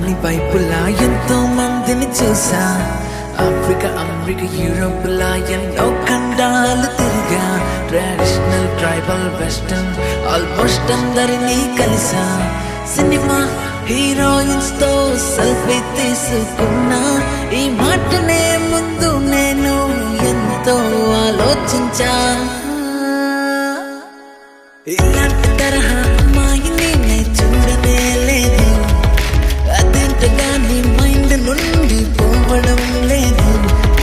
అన్ని వైపులా ఎంతో మందిని చూసా. ఆఫ్రికా, అమెరికా, యూరోప్ లా ఎన్నో ఖండాలు తిరిగా. ట్రెడిషనల్, ట్రైబల్, వెస్టర్న్ ఆల్మోస్ట్ అందరినీ కలిసా. సినిమా హీరోయిన్స్ తో సెల్ఫీ తీసుకున్నా. ఈ మాటనే ముందు నేను ఎంతో ఆలోచించా. ఇలాంటి తరహా అమ్మాయిని నే చూడనే లేదు. అదేంటగా నీ మైండ్ నుండి పోవడం లేదు.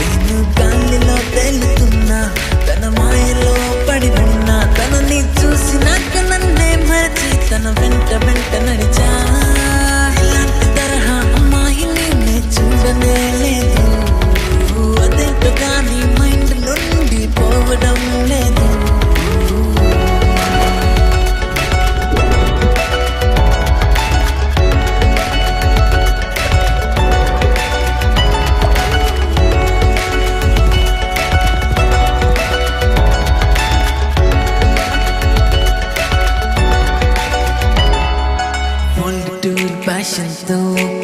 నేను గాలిలో తేలుతున్నా, తన మాయలో పడి ఉన్నా. తనని చూసినాక నన్నే మరచి తన వెంట వెంట నడిచా. ఇలాంటి తరహా అమ్మాయిని నే చూడనే లేదు. అదేంటగా నీ మైండ్ నుండి పోవడం లేదు. ప్యాషన్తో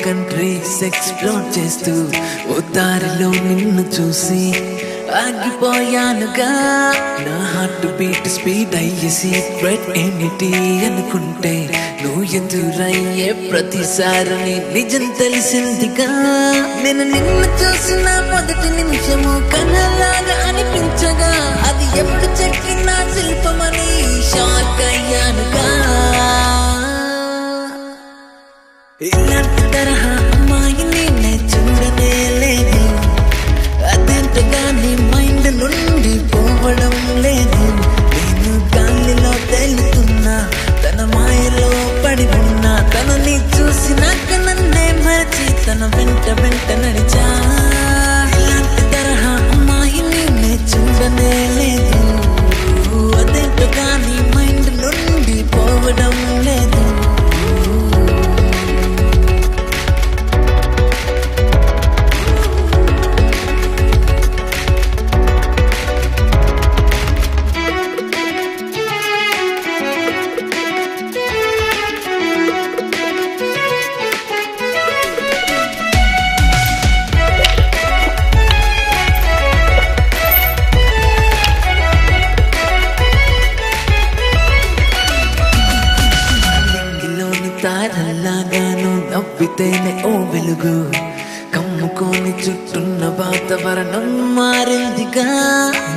కంట్రీస్ ఎక్స్ప్లోర్ చేస్తూ ఓ దారిలో నిన్ను చూసి ఆగిపోయానుగా. నా హార్ట్ బీట్ స్పీడ్ అయ్యే సీక్రెట్ ఏమిటి అనుకుంటే నువ్వు ఎదురయ్యే ప్రతిసారి నిజం తెలిసిందిగా. నేను నిన్ను చూసిన మొదటి నిమిషము కనలాగా అనిపించగా, అది ఎప్పుడు చెక్కిన శిల్పమని షాక్ అయ్యానుగా. ఇలాంటి తరహా అమ్మాయిని నే చూడనే లేదు. అదేంటగా నీ మైండ్ నుండి పోవడం లేదు. నేను గాలిలో తేలుతున్నా, తన మాయలో పడి ఉన్నా. తనని చూసినాక నన్నే మరచి తన వెంట వెంట నడిచా. ఇలాంటి తరహా అమ్మాయిని నే చూడనే లేదు. అదేంటగా నీ మైండ్ నుండి పోవడం లేదు. తారల్లాగాను నవ్వితేనే ఓ వెలుగు కమ్ముకొని చుట్టున్న వాతావరణం మారిందిగా.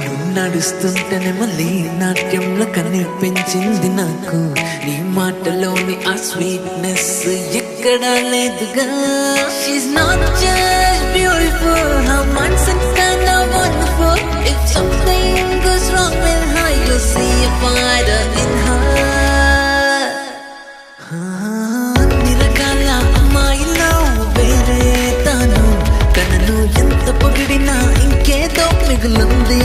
నువ్వు నడుస్తుంటేనే మళ్ళీ నాట్యంలో కనిపించింది నాకు. నీ మాటలోని ఆ స్వీట్నెస్ ఎక్కడా లేదుగా. She's not just beautiful, her mindset kind of wonderful. If something goes wrong with her, you'll see a fighter in her. నిరకాల అమ్మాయిలో వేరే తాను, తనను ఎంత పొగిడినా ఇంకేదో మిగులుంది.